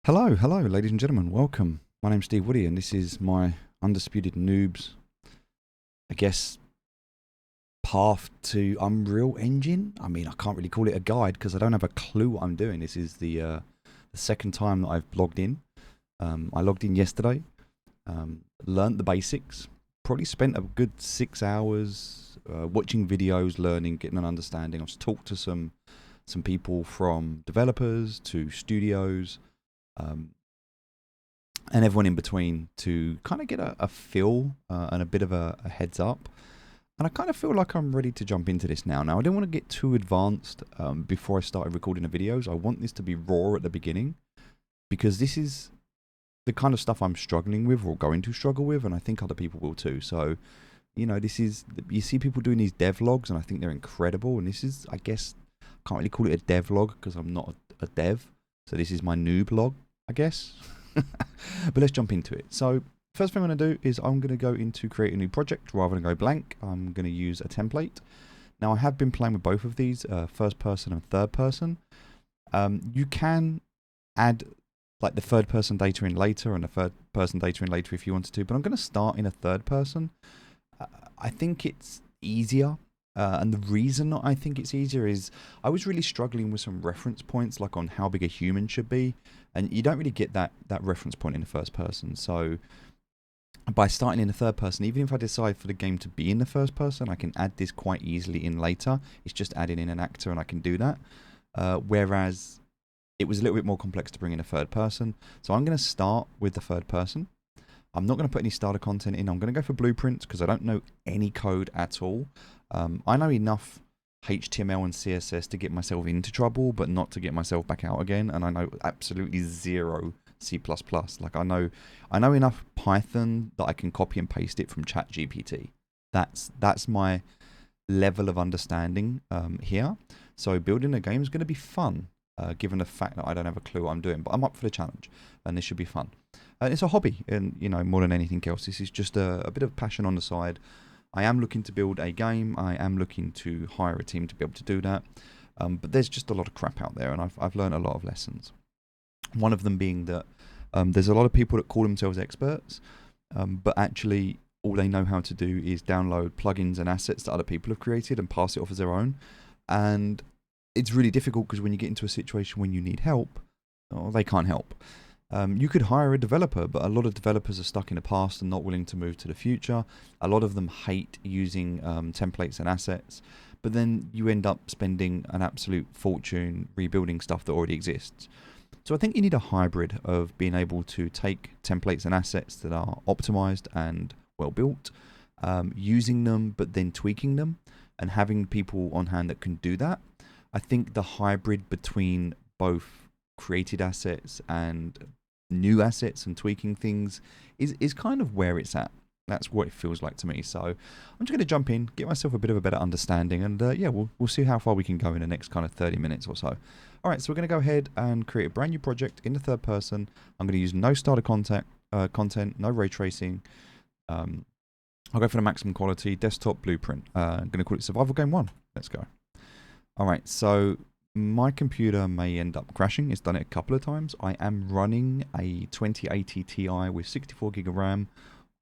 Hello, ladies and gentlemen. Welcome. My name's Steve Woody, and this is my undisputed noobs, I guess, path to Unreal Engine. I mean, I can't really call it a guide because I don't have a clue what I'm doing. This is the second time that I've logged in. I logged in yesterday, learnt the basics, probably spent a good 6 hours watching videos, learning, getting an understanding. I've talked to some people from developers to studios. And everyone in between to kind of get a feel and a bit of a heads up. And I kind of feel like I'm ready to jump into this now. Now, I don't want to get too advanced before I started recording the videos. I want this to be raw at the beginning because this is the kind of stuff I'm struggling with or going to struggle with, and I think other people will too. So, you know, you see people doing these devlogs, and I think they're incredible. And this is, I guess, can't really call it a devlog because I'm not a dev. So this is my noob log, I guess. But let's jump into it. So first thing I'm going to do is I'm going to go into create a new project rather than go blank. I'm going to use a template. Now I have been playing with both of these, first person and third person. You can add like the third person data in later and the third person data in later if you wanted to, but I'm going to start in a third person. I think it's easier. And the reason I think it's easier is I was really struggling with some reference points, like on how big a human should be. And you don't really get that reference point in the first person. So by starting in the third person, even if I decide for the game to be in the first person, I can add this quite easily in later. It's just adding in an actor and I can do that. Whereas it was a little bit more complex to bring in a third person. So I'm going to start with the third person. I'm not going to put any starter content in. I'm going to go for blueprints because I don't know any code at all. I know enough HTML and CSS to get myself into trouble, but not to get myself back out again. And I know absolutely zero C++. Like I know enough Python that I can copy and paste it from ChatGPT. That's my level of understanding here. So building a game is going to be fun, given the fact that I don't have a clue what I'm doing. But I'm up for the challenge, and this should be fun. And it's a hobby, and you know, more than anything else, this is just a bit of passion on the side. I am looking to build a game. I am looking to hire a team to be able to do that. But there's just a lot of crap out there, and I've learned a lot of lessons. One of them being that there's a lot of people that call themselves experts, but actually all they know how to do is download plugins and assets that other people have created and pass it off as their own. And it's really difficult because when you get into a situation when you need help, they can't help. You could hire a developer, but a lot of developers are stuck in the past and not willing to move to the future. A lot of them hate using templates and assets, but then you end up spending an absolute fortune rebuilding stuff that already exists. So I think you need a hybrid of being able to take templates and assets that are optimized and well built, using them but then tweaking them, and having people on hand that can do that. I think the hybrid between both created assets and new assets and tweaking things is kind of where it's at. That's what it feels like to me. So I'm just going to jump in, get myself a bit of a better understanding, and yeah, we'll see how far we can go in the next kind of 30 minutes or so. All right, so we're going to go ahead and create a brand new project in the third person. I'm going to use no starter content, no ray tracing. I'll go for the maximum quality, desktop blueprint. I'm going to call it Survival Game 1. Let's go. All right, so my computer may end up crashing. It's done it a couple of times. I am running a 2080 Ti with 64 gig of RAM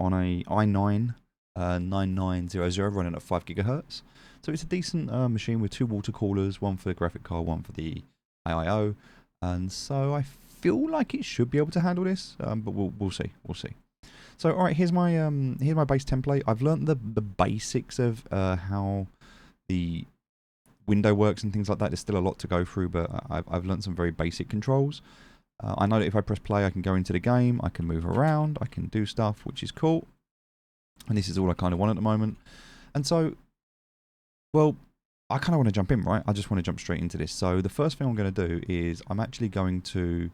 on a i9 9900 running at 5 gigahertz. So it's a decent machine with 2 water coolers, one for the graphic card, one for the IIO. And so I feel like it should be able to handle this, but we'll see. We'll see. So all right, here's my base template. I've learned the basics of how the window works and things like that. There's still a lot to go through, but I've learned some very basic controls. I know that if I press play, I can go into the game, I can move around, I can do stuff, which is cool. And this is all I kind of want at the moment. And so, well, I kind of want to jump in, right? I just want to jump straight into this. So the first thing I'm going to do is I want to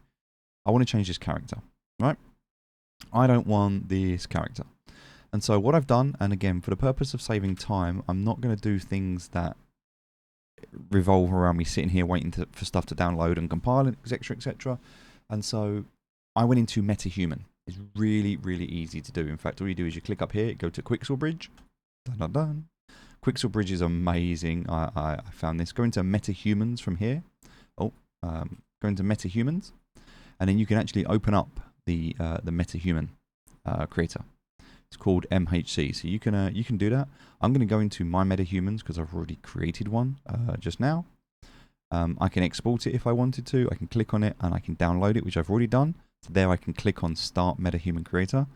change this character, right? I don't want this character. And so what I've done, and again, for the purpose of saving time, I'm not going to do things that revolve around me sitting here waiting for stuff to download and compile, etc., etc. And so I went into MetaHuman. It's really, really easy to do. In fact, all you do is you click up here, go to Quixel Bridge. Dun, dun, dun. Quixel Bridge is amazing. I found this. Go into MetaHumans from here. Go into MetaHumans. and then you can actually open up the MetaHuman creator. It's called MHC, so you can do that. I'm going to go into my MetaHumans because I've already created one just now. I can export it if I wanted to. I can click on it and I can download it, which I've already done. So there I can click on Start MetaHuman Creator.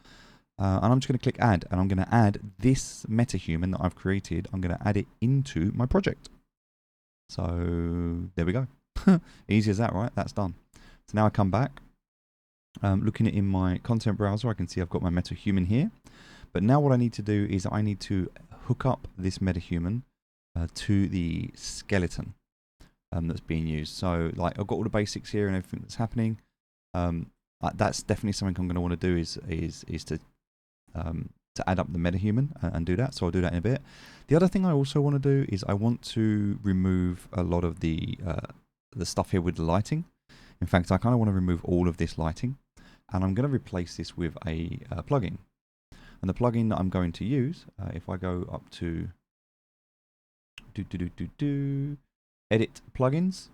And I'm just going to click Add. And I'm going to add this MetaHuman that I've created. I'm going to add it into my project. So there we go. Easy as that, right? That's done. So now I come back. Looking at in my content browser, I can see I've got my MetaHuman here. But now what I need to do is I need to hook up this MetaHuman to the skeleton that's being used. So like I've got all the basics here and everything that's happening. That's definitely something I'm going to want to do is to add up the MetaHuman and do that. So I'll do that in a bit. The other thing I also want to do is I want to remove a lot of the stuff here with the lighting. In fact, I kind of want to remove all of this lighting, and I'm going to replace this with a plugin. And the plugin that I'm going to use, if I go up to edit plugins,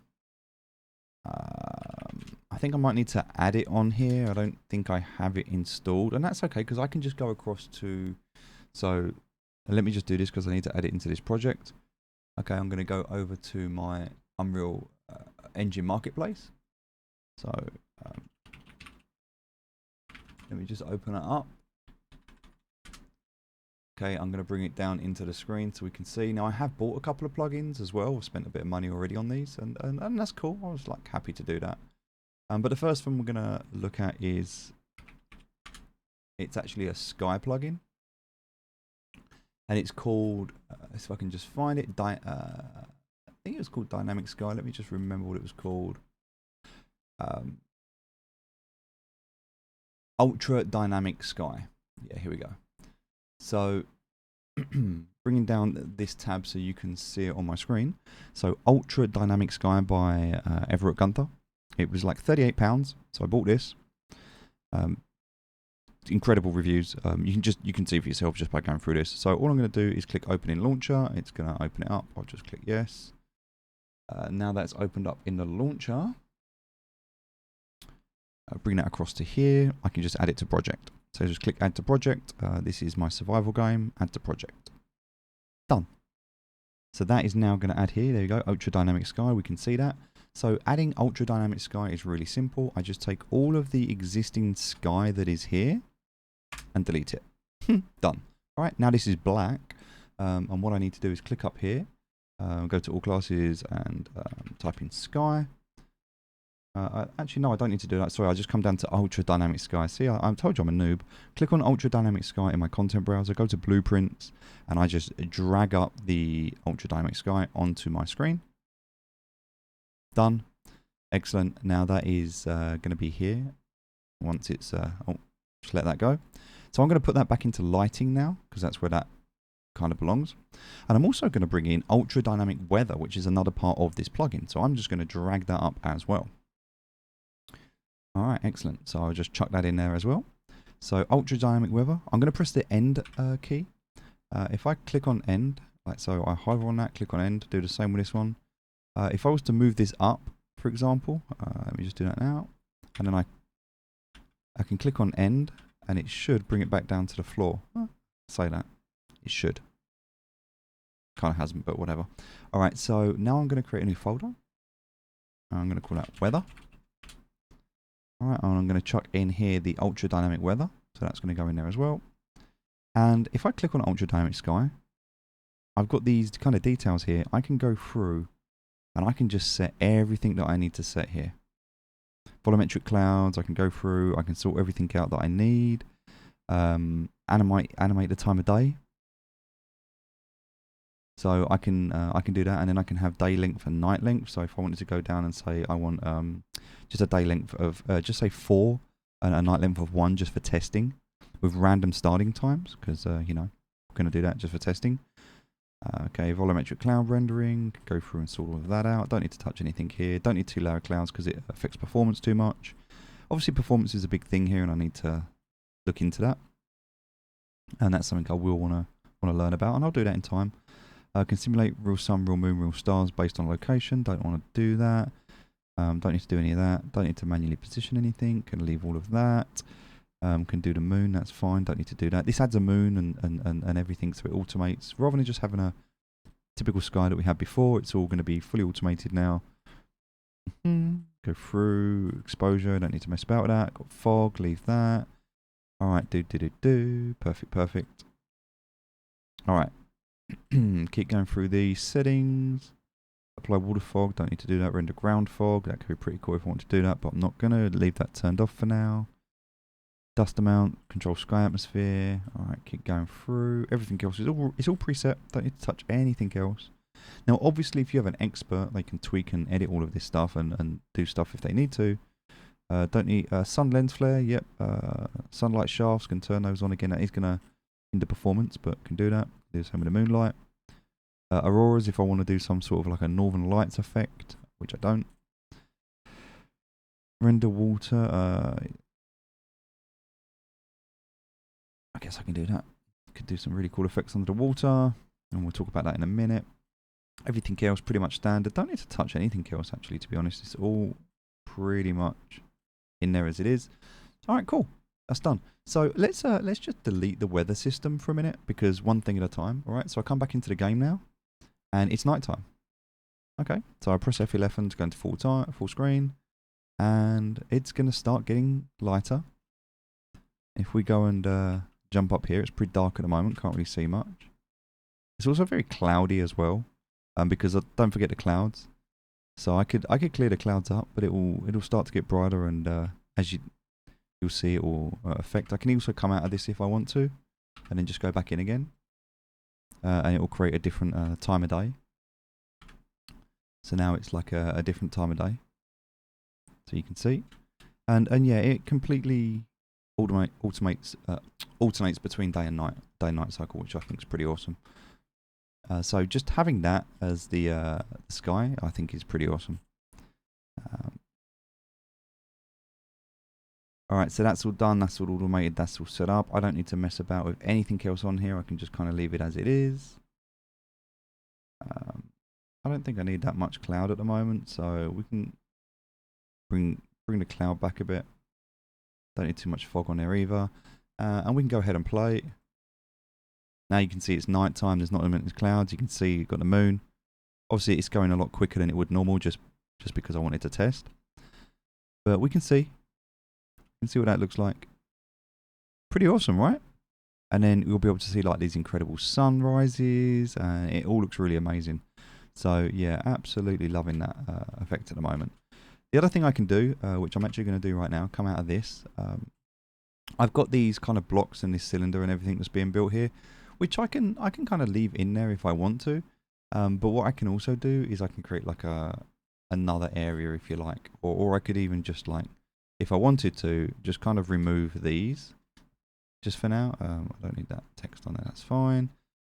I think I might need to add it on here. I don't think I have it installed, and that's okay because I can just go across to, so let me just do this because I need to add it into this project. Okay, I'm going to go over to my Unreal Engine Marketplace. So let me just open it up. Okay, I'm going to bring it down into the screen so we can see. Now I have bought a couple of plugins as well. I've spent a bit of money already on these, and that's cool. I was like happy to do that. But the first one we're going to look at is, it's actually a sky plugin, and it's called, if I can just find it, I think it was called Dynamic Sky. Let me just remember what it was called. Ultra Dynamic Sky. Yeah, here we go. So bringing down this tab so you can see it on my screen. So Ultra Dynamic Sky by Everett Gunther. It was like £38, so I bought this. Incredible reviews. You can see for yourself just by going through this. So all I'm going to do is click Open in Launcher. It's going to open it up. I'll just click Yes. Now that's opened up in the launcher. Bring that across to here. I can just add it to project. So just click Add to Project. This is my survival game. Add to project. Done. So that is now going to add here. There you go. Ultra Dynamic Sky. We can see that. So adding Ultra Dynamic Sky is really simple. I just take all of the existing sky that is here and delete it. Done. All right. Now this is black. And what I need to do is click up here. Go to all classes and type in sky. Actually, no, I don't need to do that. Sorry, I just come down to Ultra Dynamic Sky. See, I told you I'm a noob. Click on Ultra Dynamic Sky in my content browser, go to Blueprints, and I just drag up the Ultra Dynamic Sky onto my screen. Done. Excellent. Now that is going to be here. Once it's, just let that go. So I'm going to put that back into lighting now, because that's where that kind of belongs. And I'm also going to bring in Ultra Dynamic Weather, which is another part of this plugin. So I'm just going to drag that up as well. All right, excellent. So I'll just chuck that in there as well. So Ultra Dynamic Weather, I'm going to press the End key. If I click on End, like so, I hover on that, click on End, do the same with this one. If I was to move this up, for example, let me just do that now. And then I can click on End, and it should bring it back down to the floor. Say that. It should. Kind of hasn't, but whatever. All right, so now I'm going to create a new folder. I'm going to call that Weather. All right, and I'm going to chuck in here the Ultra Dynamic Weather. So that's going to go in there as well. And if I click on Ultra Dynamic Sky, I've got these kind of details here. I can go through and I can just set everything that I need to set here. Volumetric clouds, I can go through, I can sort everything out that I need. Animate the time of day. So I can do that, and then I can have day length and night length. So if I wanted to go down and say I want just a day length of just say 4 and a night length of 1 just for testing with random starting times, because you know, I'm going to do that just for testing. Okay, volumetric cloud rendering, go through and sort all of that out. Don't need to touch anything here. Don't need 2 layer clouds because it affects performance too much. Obviously performance is a big thing here and I need to look into that. And that's something I will want to learn about, and I'll do that in time. Can simulate real sun, real moon, real stars based on location. Don't want to do that. Don't need to do any of that. Don't need to manually position anything. Can leave all of that. Can do the moon, that's fine. Don't need to do that. This adds a moon and everything, so it automates. Rather than just having a typical sky that we had before, it's all going to be fully automated now. Go through exposure. Don't need to mess about with that. Got fog. Leave that. All right. Do. Perfect. All right. Keep going through the settings. Apply water fog. Don't need to do that. Render ground fog. That could be pretty cool if I want to do that, but I'm not going to leave that turned off for now. Dust amount. Control sky atmosphere. All right. Keep going through. Everything else is all preset. Don't need to touch anything else. Now, obviously, if you have an expert, they can tweak and edit all of this stuff and do stuff if they need to. Don't need sun lens flare. Yep. Sunlight shafts, can turn those on again. That is going to hinder performance, but can do that. Do the same with the moonlight. Auroras, if I want to do some sort of like a northern lights effect, which I don't. Render water. I guess I can do that. Could do some really cool effects under the water, and we'll talk about that in a minute. Everything else pretty much standard. Don't need to touch anything else, actually, to be honest. It's all pretty much in there as it is. All right, cool. That's done. So let's just delete the weather system for a minute, because one thing at a time. All right, so I come back into the game now, and it's nighttime. Okay, so I press F11 to go into full screen, and it's going to start getting lighter. If we go and jump up here, it's pretty dark at the moment. Can't really see much. It's also very cloudy as well. Because don't forget the clouds, so I could clear the clouds up, but it'll start to get brighter, and as you'll see, it will affect. I can also come out of this if I want to, and then just go back in again, and it will create a different time of day. So now it's like a different time of day, so you can see, and yeah, it completely alternates between day and night cycle, which I think is pretty awesome. So just having that as the sky, I think is pretty awesome. Alright, so that's all done, that's all automated, that's all set up. I don't need to mess about with anything else on here, I can just kind of leave it as it is. I don't think I need that much cloud at the moment, so we can bring the cloud back a bit. Don't need too much fog on there either. And we can go ahead and play. Now you can see it's night time, there's not many clouds, you can see you've got the moon. Obviously it's going a lot quicker than it would normal, just because I wanted to test. But we can see what that looks like. Pretty awesome, right? And then you'll be able to see like these incredible sunrises, and it all looks really amazing. So yeah, absolutely loving that effect at the moment. The other thing I can do, which I'm actually going to do right now, come out of this. I've got these kind of blocks and this cylinder and everything that's being built here, which I can kind of leave in there if I want to. But what I can also do is I can create like another area, if you like, or I could even just like, if I wanted to, just kind of remove these just for now. I don't need that text on there, that's fine.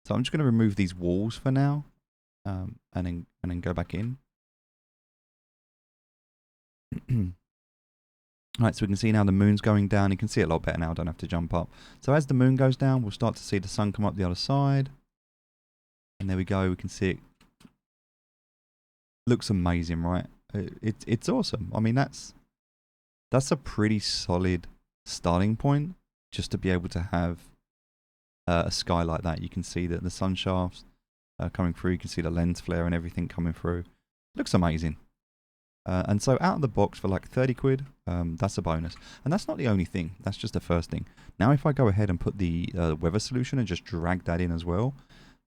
So I'm just going to remove these walls for now, and then go back in. Right, so we can see now the moon's going down. You can see it a lot better now, I don't have to jump up. So as the moon goes down, we'll start to see the sun come up the other side. And there we go, we can see it. Looks amazing, right? It's awesome. I mean, that's a pretty solid starting point, just to be able to have a sky like that. You can see that the sun shafts coming through, you can see the lens flare and everything coming through. Looks amazing. And so out of the box for like 30 quid, that's a bonus. And that's not the only thing, that's just the first thing. Now if I go ahead and put the weather solution and just drag that in as well,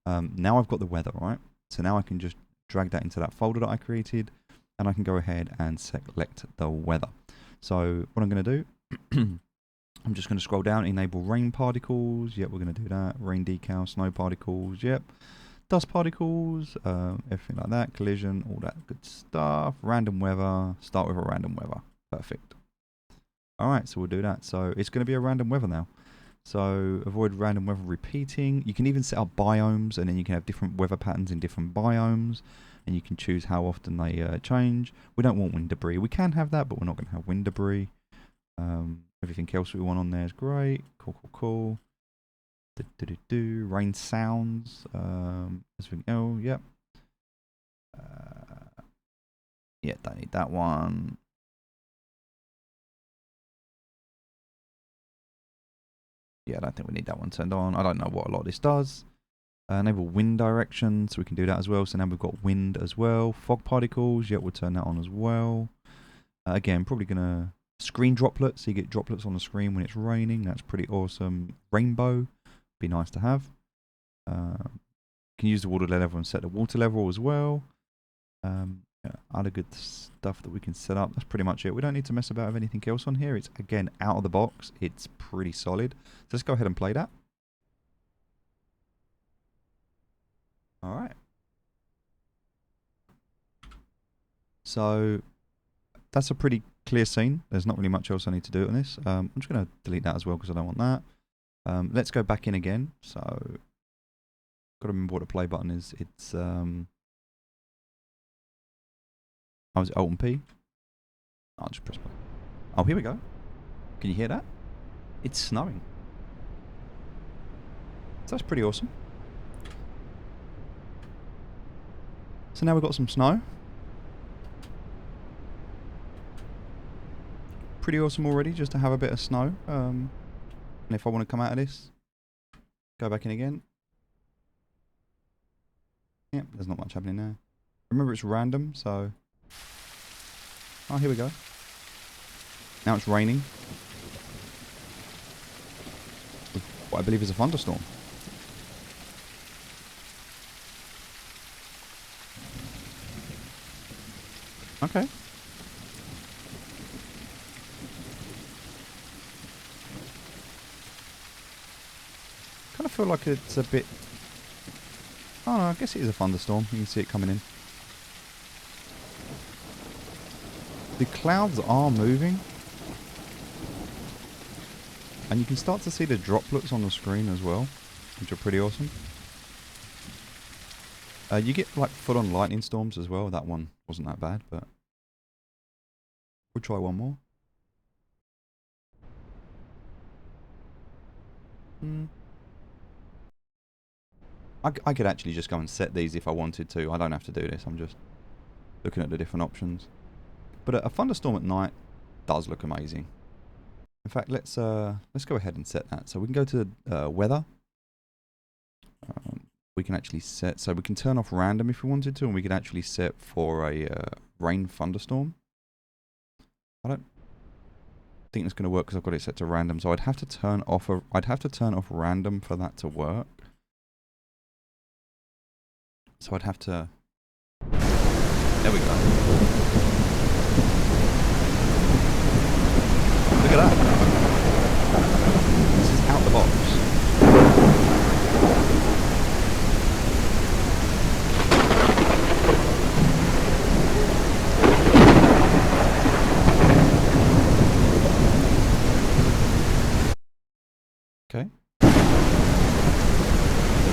now I've got the weather, right? So now I can just drag that into that folder that I created, and I can go ahead and select the weather. So what I'm going to do, I'm just going to scroll down, enable rain particles, yep, we're going to do that, rain decal, snow particles, yep. Dust particles, everything like that, collision, all that good stuff. Random weather, start with a random weather. Perfect. Alright, so we'll do that. So it's going to be a random weather now. So avoid random weather repeating. You can even set up biomes, and then you can have different weather patterns in different biomes. And you can choose how often they change. We don't want wind debris. We can have that, but we're not going to have wind debris. Everything else we want on there is great. Cool. Rain sounds. Yep. Yeah, don't need that one. Yeah, I don't think we need that one turned on. I don't know what a lot of this does. Enable wind direction, so we can do that as well. So now we've got wind as well. Fog particles, yeah, we'll turn that on as well. Again, probably going to screen droplets, so you get droplets on the screen when it's raining. That's pretty awesome. Rainbow, be nice to have. Can use the water level and set the water level as well. Yeah, other good stuff that we can set up. That's pretty much it. We don't need to mess about with anything else on here. It's, again, out of the box. It's pretty solid. So let's go ahead and play that. All right. So that's a pretty clear scene. There's not really much else I need to do on this. I'm just going to delete that as well because I don't want that. Let's go back in again. So got to remember what the play button is. It's oh, is it Alt and P? I'll just press play. Oh, here we go. Can you hear that? It's snowing. So that's pretty awesome. So now we've got some snow. Pretty awesome already just to have a bit of snow. And if I want to come out of this, go back in again. Yep, there's not much happening there. Remember, it's random, so... Oh, here we go. Now it's raining. With what I believe is a thunderstorm. Okay. Kind of feel like it's a bit... Oh, no, I guess it is a thunderstorm. You can see it coming in. The clouds are moving. And you can start to see the droplets on the screen as well, which are pretty awesome. You get like full-on lightning storms as well. That one wasn't that bad, but we'll try one more. I could actually just go and set these if I wanted to. I don't have to do this. I'm just looking at the different options. But a thunderstorm at night does look amazing. In fact, let's go ahead and set that. So we can go to weather. We can actually set, so we can turn off random if we wanted to, and we could actually set for a rain thunderstorm. I don't think it's going to work because I've got it set to random. So I'd have to turn off random for that to work. So I'd have to. There we go. Look at that. This is out the box. Okay. There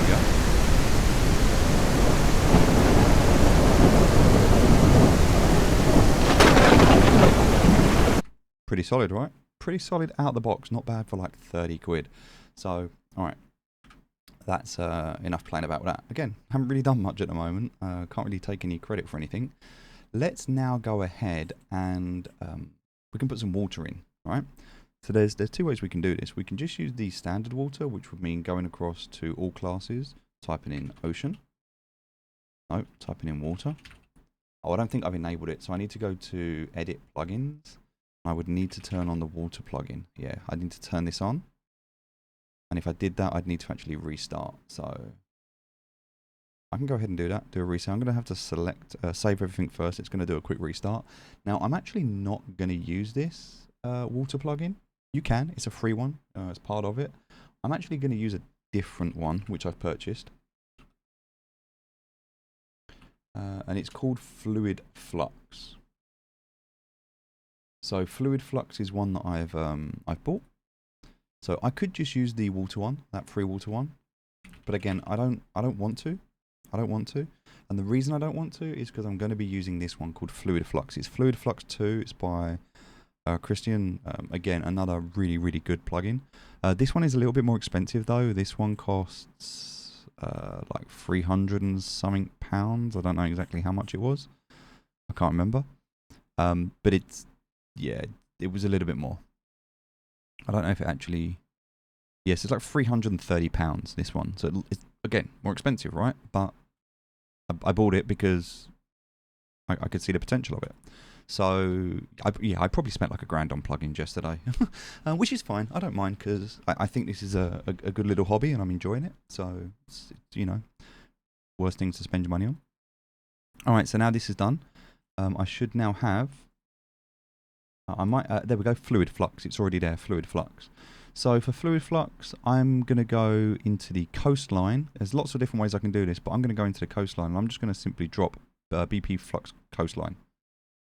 we go. Pretty solid, right? Pretty solid out the box. Not bad for like 30 quid. So, alright. That's enough playing about with that. Again, haven't really done much at the moment. Can't really take any credit for anything. Let's now go ahead and we can put some water in, right? So there's two ways we can do this. We can just use the standard water, which would mean going across to all classes, typing in ocean. No, typing in water. Oh, I don't think I've enabled it, so I need to go to edit plugins. I would need to turn on the water plugin. Yeah, I need to turn this on. And if I did that, I'd need to actually restart. So I can go ahead and do that, do a restart. I'm going to have to select, save everything first. It's going to do a quick restart. Now, I'm actually not going to use this water plugin. You can, it's a free one as part of it. I'm actually going to use a different one, which I've purchased. And it's called Fluid Flux. So Fluid Flux is one that I've bought. So I could just use the water one, that free water one. But again, I don't want to. I don't want to. And the reason I don't want to is because I'm going to be using this one called Fluid Flux. It's Fluid Flux 2. It's by Christian. Again, another really, really good plugin. This one is a little bit more expensive though. This one costs like 300 and something pounds. I don't know exactly how much it was. I can't remember. But it's, yeah, it was a little bit more. I don't know if it actually, yes, it's like £330, this one. So it's, again, more expensive, right? But I bought it because I could see the potential of it. So, I probably spent like £1,000 on plugins yesterday, which is fine. I don't mind because I think this is a good little hobby and I'm enjoying it. So, it's, you know, worst things to spend your money on. All right, so now this is done. I should now have, there we go, fluid flux. It's already there, fluid flux. So for fluid flux, I'm going to go into the coastline. There's lots of different ways I can do this, but I'm going to go into the coastline and I'm just going to simply drop BP flux coastline.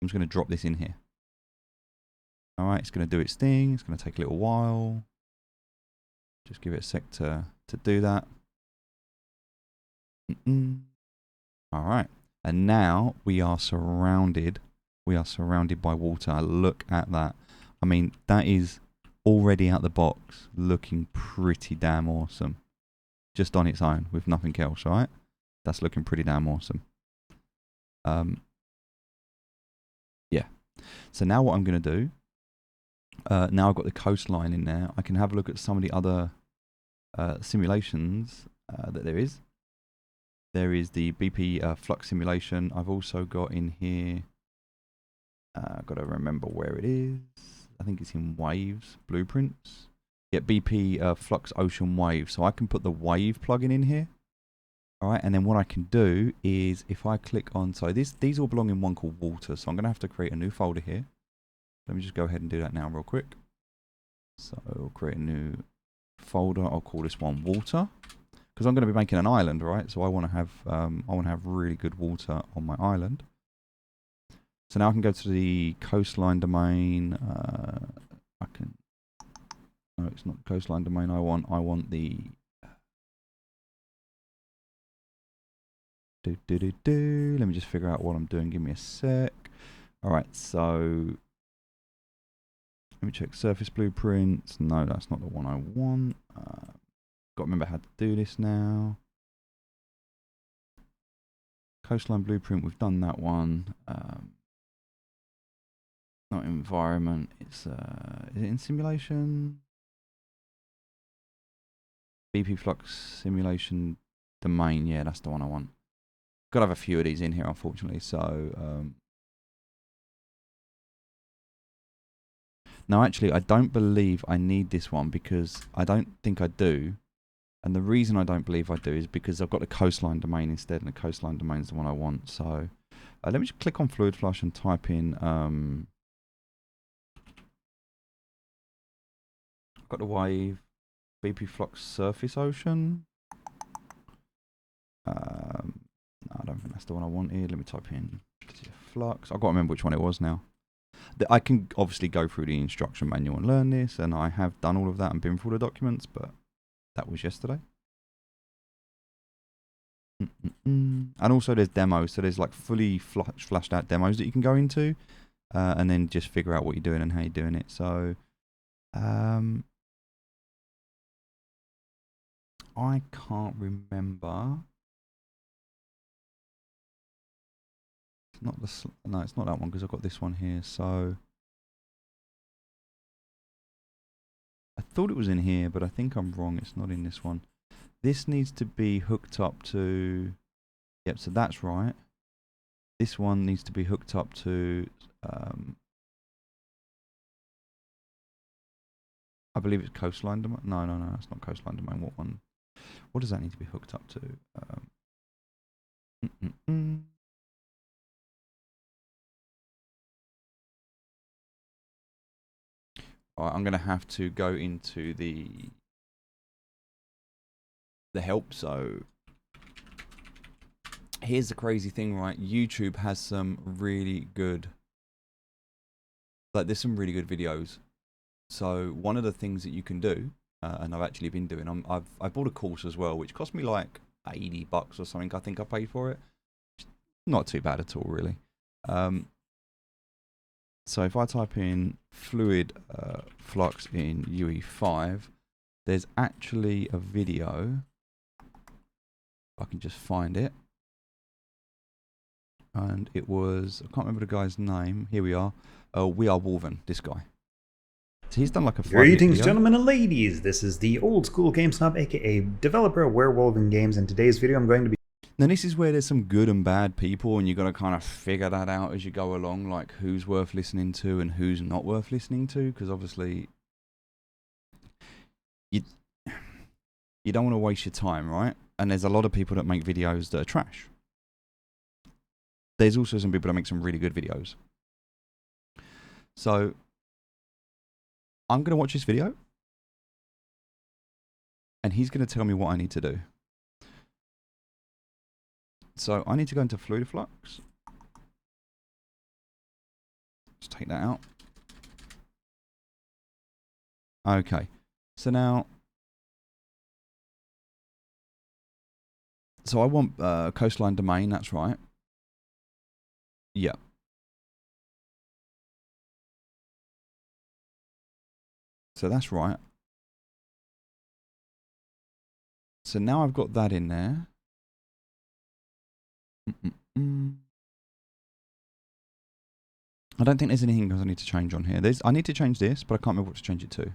I'm just going to drop this in here. All right, it's going to do its thing. It's going to take a little while. Just give it a sec to do that. All right, and now we are surrounded. We are surrounded by water. Look at that. I mean, that is already out the box, looking pretty damn awesome. Just on its own, with nothing else, right? That's looking pretty damn awesome. Yeah. So now what I'm going to do, now I've got the coastline in there, I can have a look at some of the other simulations that there is. There is the BP flux simulation. I've also got in here, I've got to remember where it is. I think it's in waves, blueprints. Yeah, BP flux ocean wave. So I can put the wave plugin in here. All right, and then what I can do is if I click on, so these all belong in one called water. So I'm going to have to create a new folder here. Let me just go ahead and do that now real quick. So I'll create a new folder. I'll call this one water because I'm going to be making an island, right? So I want to have really good water on my island. So now I can go to the coastline domain. No, it's not the coastline domain I want. I want the Let me just figure out what I'm doing. Give me a sec. All right, so let me check surface blueprints. No, that's not the one I want. Got to remember how to do this now. Coastline blueprint, we've done that one. Not environment. It's is it in simulation? BP flux simulation domain. Yeah, that's the one I want. Got to have a few of these in here, unfortunately. So no, actually, I don't believe I need this one because I don't think I do. And the reason I don't believe I do is because I've got the coastline domain instead, and the coastline domain is the one I want. So let me just click on fluid flush and type in. I've got the wave, BP flux surface ocean. No, I don't think that's the one I wanted. Let me type in flux. I've got to remember which one it was now. I can obviously go through the instruction manual and learn this, and I have done all of that and been through the documents, but that was yesterday. And also there's demos, so there's like fully flashed out demos that you can go into, and then just figure out what you're doing and how you're doing it. So I can't remember. It's not the no, it's not that one because I've got this one here. So I thought it was in here, but I think I'm wrong. It's not in this one. This needs to be hooked up to. Yep, so that's right. This one needs to be hooked up to. I believe it's coastline domain. No, it's not coastline domain. What one? What does that need to be hooked up to? All right, I'm going to have to go into the help. So here's the crazy thing, right? YouTube has some really good, there's some really good videos. So one of the things that you can do, and I've actually been doing, I bought a course as well, which cost me like $80 or something. I think I paid for it. Not too bad at all, really. So if I type in fluid flux in UE5, there's actually a video. I can just find it. And it was, I can't remember the guy's name. Here we are. We Are Wolven, this guy. So he's done like a 5-minute Greetings, video. gentlemen and ladies. This is the Old School Game Snob, aka developer of Werewolven Games. In today's video, I'm going to be... Now this is where there's some good and bad people, and you got to kind of figure that out as you go along, like who's worth listening to and who's not worth listening to, because obviously you don't want to waste your time, right? And there's a lot of people that make videos that are trash. There's also some people that make some really good videos. So I'm going to watch this video, and he's going to tell me what I need to do. So I need to go into Fluid Flux. Let's take that out. Okay. So now, so I want coastline domain, that's right. Yeah. So that's right. So now I've got that in there. I don't think there's anything else I need to change on here. I need to change this, but I can't remember what to change it to.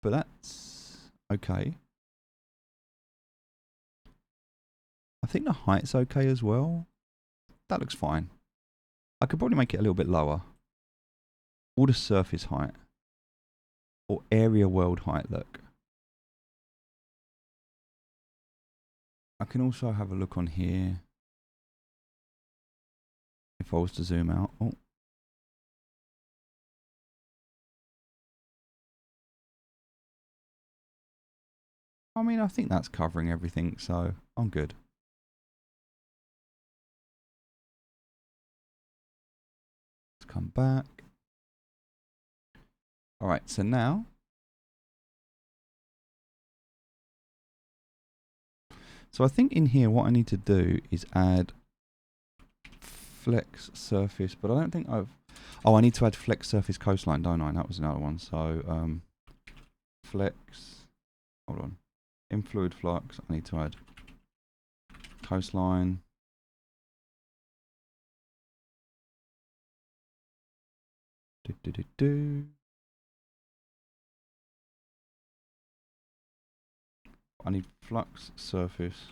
But that's okay. I think the height's okay as well. That looks fine. I could probably make it a little bit lower. Or the surface height. Or area world height, look. I can also have a look on here. If I was to zoom out. Oh. I mean, I think that's covering everything, so I'm good. Let's come back. Alright, so now I think in here what I need to do is add flex surface, but I don't think I've... Oh, I need to add flex surface coastline, don't I? That was another one. So, flex... Hold on. In Fluid Flux, I need to add coastline. I need flux surface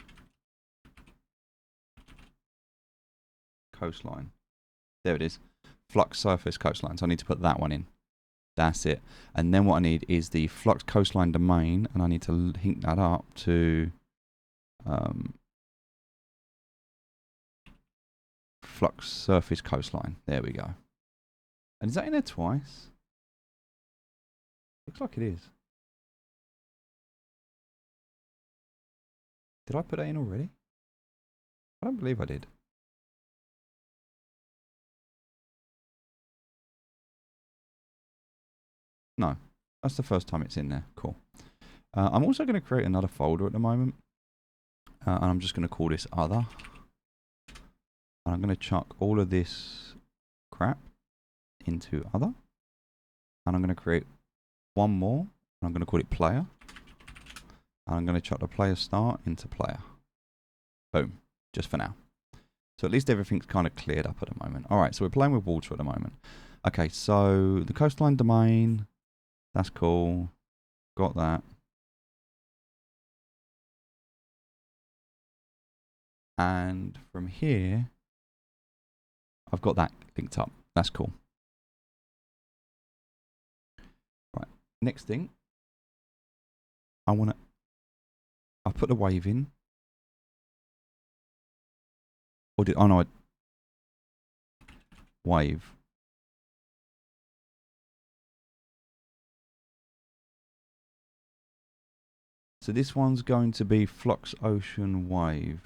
coastline. There it is. Flux surface coastline. So I need to put that one in. That's it. And then what I need is the flux coastline domain, and I need to link that up to flux surface coastline. There we go. And is that in there twice? Looks like it is. Did I put that in already? I don't believe I did. No, that's the first time it's in there. Cool. I'm also going to create another folder at the moment. And I'm just going to call this other. And I'm going to chuck all of this crap into other. And I'm going to create one more. And I'm going to call it player. And I'm going to chuck the player start into player. Boom. Just for now. So at least everything's kind of cleared up at the moment. Alright, so we're playing with water at the moment. Okay, so the coastline domain. That's cool. Got that. And from here, I've got that linked up. That's cool. Right. Next thing, I put the wave in. Or did, oh no, wave. So this one's going to be flux ocean wave.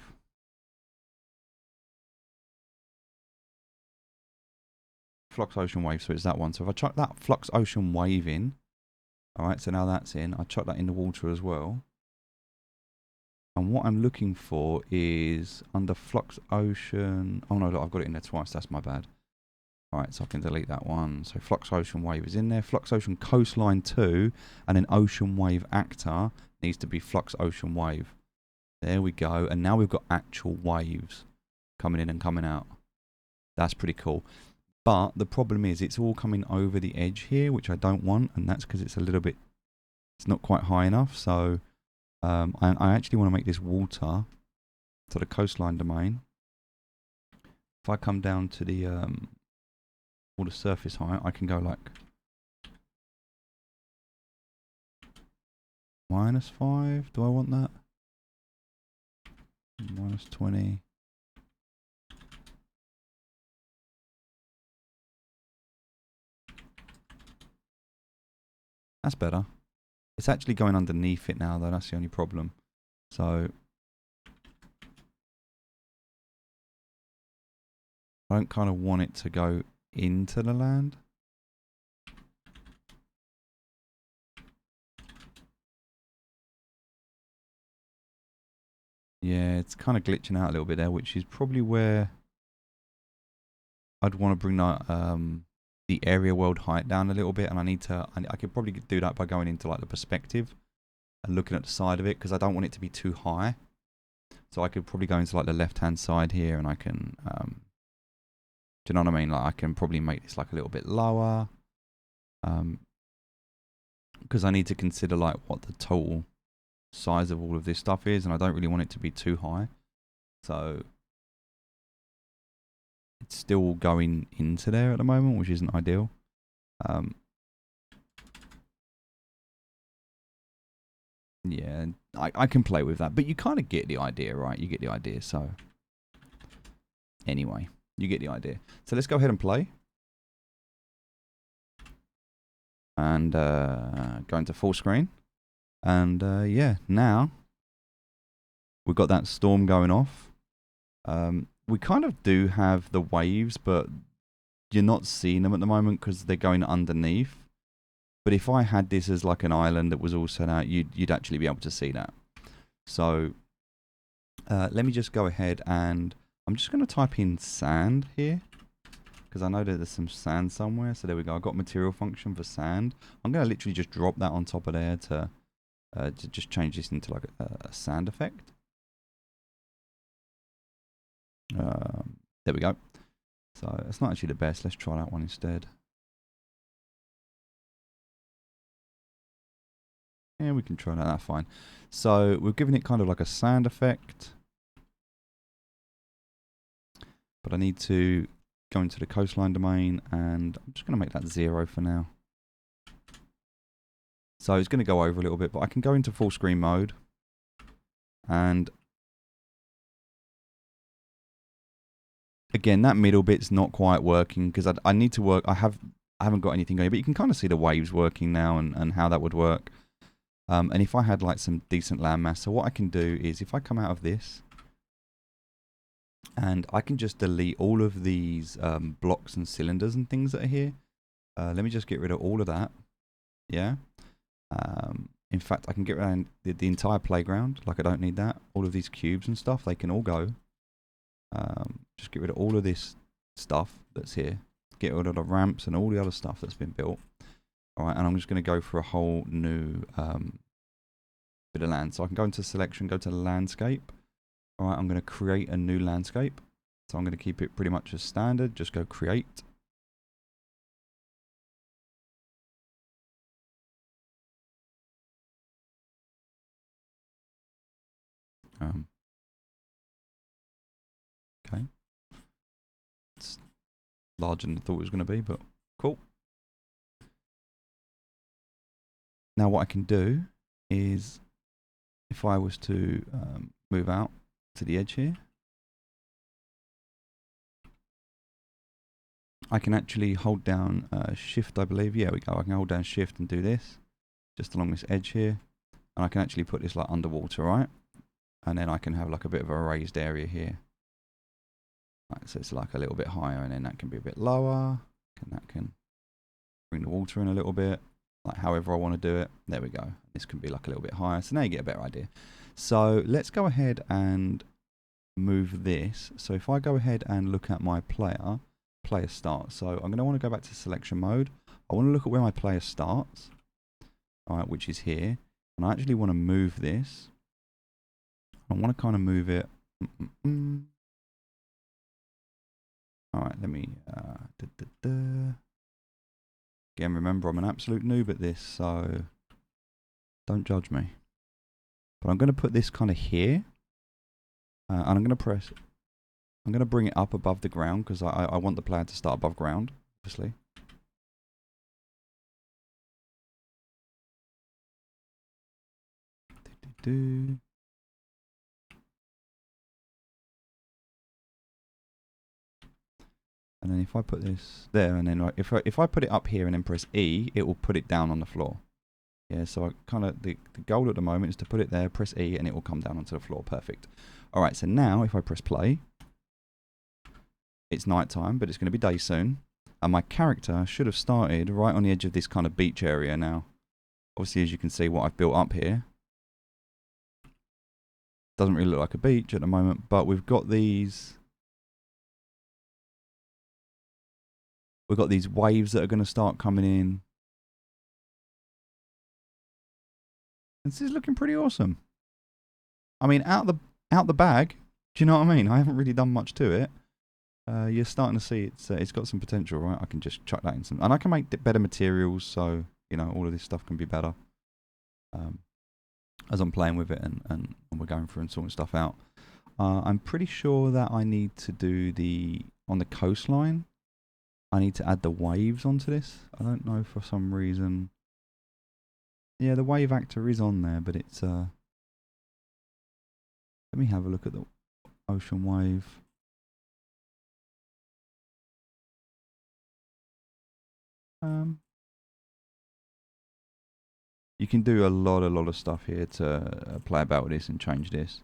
Flux ocean wave, so it's that one. So if I chuck that flux ocean wave in, alright, so now that's in, I chuck that in the water as well. And what I'm looking for is under flux ocean, oh no, look, I've got it in there twice, that's my bad. Alright, so I can delete that one. So flux ocean wave is in there, flux ocean coastline 2, and then ocean wave actor needs to be flux ocean wave. There we go. And now we've got actual waves coming in and coming out. That's pretty cool. But the problem is it's all coming over the edge here, which I don't want. And that's because it's a little bit, it's not quite high enough. So I actually want to make this water to the coastline domain. If I come down to the all the surface height, I can go like -5. Do I want that? -20. That's better. It's actually going underneath it now, though. That's the only problem. So I don't kind of want it to go into the land. Yeah, it's kind of glitching out a little bit there, which is probably where I'd want to bring the area world height down a little bit. And I could probably do that by going into like the perspective and looking at the side of it, because I don't want it to be too high. So I could probably go into like the left hand side here, and I can, do you know what I mean? Like I can probably make this like a little bit lower, because I need to consider like what the total size of all of this stuff is, and I don't really want it to be too high. So it's still going into there at the moment, which isn't ideal. Yeah, I can play with that, but you kind of get the idea, right? You get the idea. So anyway, you get the idea. So let's go ahead and play. And go into full screen. And yeah, now we've got that storm going off. We kind of do have the waves, but you're not seeing them at the moment because they're going underneath. But if I had this as like an island that was all set out, you'd actually be able to see that. So let me just go ahead and I'm just going to type in sand here, because I know that there's some sand somewhere. So there we go. I've got material function for sand. I'm going to literally just drop that on top of there to just change this into like a sand effect. There we go. So it's not actually the best. Let's try that one instead. Yeah, we can try that. That's fine. So we've given it kind of like a sand effect. But I need to go into the coastline domain, and I'm just going to make that 0 for now. So it's going to go over a little bit, but I can go into full screen mode. And again, that middle bit's not quite working because I need to work. I haven't got anything going, but you can kind of see the waves working now and how that would work. And if I had like some decent landmass, so what I can do is if I come out of this, and I can just delete all of these blocks and cylinders and things that are here. Let me just get rid of all of that. Yeah. In fact, I can get rid of the entire playground. Like I don't need that. All of these cubes and stuff, they can all go. Just get rid of all of this stuff that's here. Get rid of the ramps and all the other stuff that's been built. All right, and I'm just going to go for a whole new bit of land. So I can go into selection, go to landscape. All right, I'm going to create a new landscape. So I'm going to keep it pretty much as standard. Just go create. Okay. It's larger than I thought it was going to be, but cool. Now what I can do is, if I was to move out to the edge here, I can actually hold down shift, I believe. Yeah, we go. I can hold down shift and do this just along this edge here. And I can actually put this like underwater, right? And then I can have like a bit of a raised area here. Right, so it's like a little bit higher, and then that can be a bit lower. And that can bring the water in a little bit, like however I want to do it. There we go. This can be like a little bit higher. So now you get a better idea. So let's go ahead and move this. So if I go ahead and look at my player start. So I'm going to want to go back to selection mode. I want to look at where my player starts, all right, which is here. And I actually want to move this. I want to kind of move it. All right, let me. Again, remember, I'm an absolute noob at this, so don't judge me. But I'm going to put this kind of here, and I'm going to press. I'm going to bring it up above the ground because I want the player to start above ground, obviously. And then if I put this there, and then if I put it up here and then press E, it will put it down on the floor. Yeah, so I kind of the goal at the moment is to put it there, press E, and it will come down onto the floor. Perfect. All right, so now if I press play, it's nighttime, but it's going to be day soon, and my character should have started right on the edge of this kind of beach area now. Obviously, as you can see, what I've built up here doesn't really look like a beach at the moment, but we've got these. We've got these waves that are going to start coming in. This is looking pretty awesome. I mean, out the bag. Do you know what I mean? I haven't really done much to it. You're starting to see it's got some potential, right? I can just chuck that in some, and I can make better materials, so you know all of this stuff can be better. As I'm playing with it and we're going through and sorting stuff out. I'm pretty sure that I need to do on the coastline. I need to add the waves onto this. I don't know for some reason. Yeah, the wave actor is on there, but it's let me have a look at the ocean wave. You can do a lot of stuff here to play about with this and change this.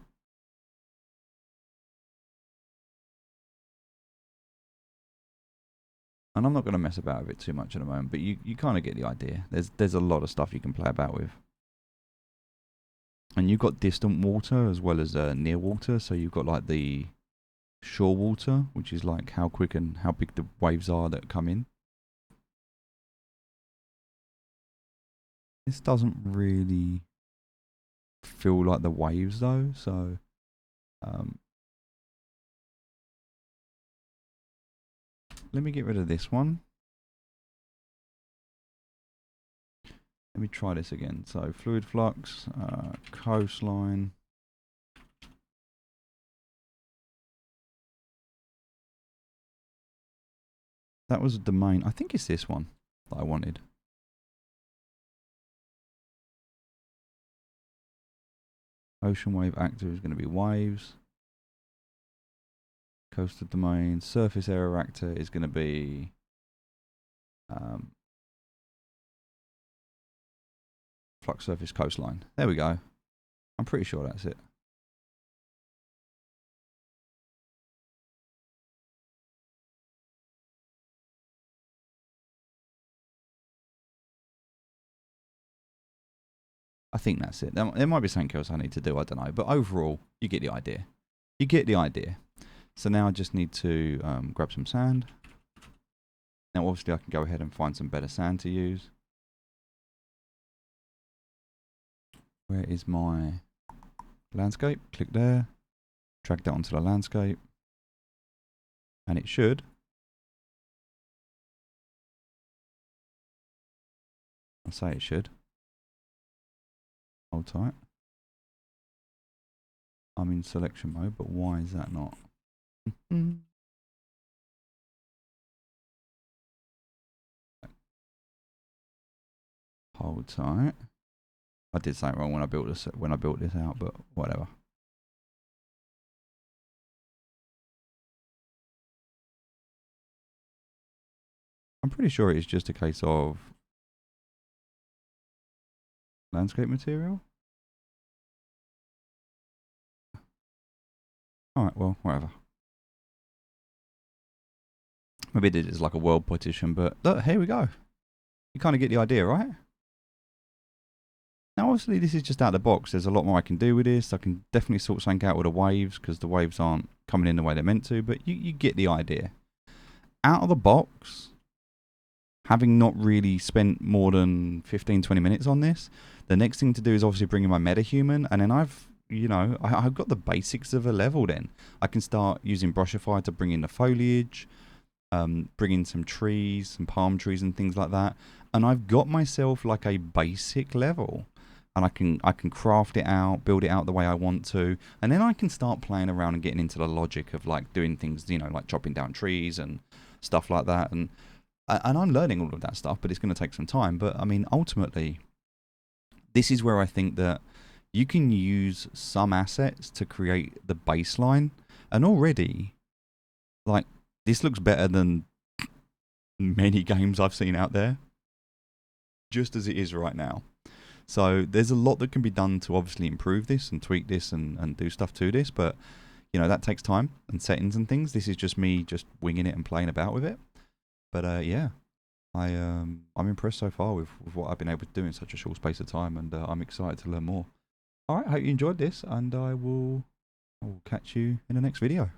And I'm not going to mess about with it too much at the moment, but you kind of get the idea. There's a lot of stuff you can play about with. And you've got distant water as well as near water, so you've got like the shore water, which is like how quick and how big the waves are that come in. This doesn't really feel like the waves though, so let me get rid of this one. Let me try this again. So fluid flux, coastline. That was a domain. I think it's this one that I wanted. Ocean wave actor is going to be waves. Coastal domain. Surface area actor is going to be flux surface coastline. There we go. I'm pretty sure that's it. I think that's it. There might be something else I need to do. I don't know. But overall, you get the idea. You get the idea. So now I just need to grab some sand. Now obviously I can go ahead and find some better sand to use. Where is my landscape? Click there. Drag that onto the landscape. And it should. I'll say it should. Hold tight. I'm in selection mode, but why is that not? Hold tight. I did something wrong when I built this out, but whatever. I'm pretty sure it's just a case of landscape material. Alright, well, whatever. Maybe it is like a world partition, but look, here we go. You kind of get the idea, right? Now, obviously, this is just out of the box. There's a lot more I can do with this. I can definitely sort something out with the waves because the waves aren't coming in the way they're meant to, but you get the idea. Out of the box, having not really spent more than 15-20 minutes on this, the next thing to do is obviously bring in my metahuman, and then I've you know, I've got the basics of a level then. I can start using Brushify to bring in the foliage, bring in some trees, some palm trees and things like that. And I've got myself like a basic level. And I can craft it out, build it out the way I want to. And then I can start playing around and getting into the logic of like doing things, you know, like chopping down trees and stuff like that. And I'm learning all of that stuff, but it's going to take some time. But I mean, ultimately, this is where I think that you can use some assets to create the baseline. And already, like, this looks better than many games I've seen out there, just as it is right now. So there's a lot that can be done to obviously improve this and tweak this and do stuff to this. But, you know, that takes time and settings and things. This is just me just winging it and playing about with it. But yeah, I'm impressed so far with what I've been able to do in such a short space of time. And I'm excited to learn more. All right, hope you enjoyed this, and I will catch you in the next video.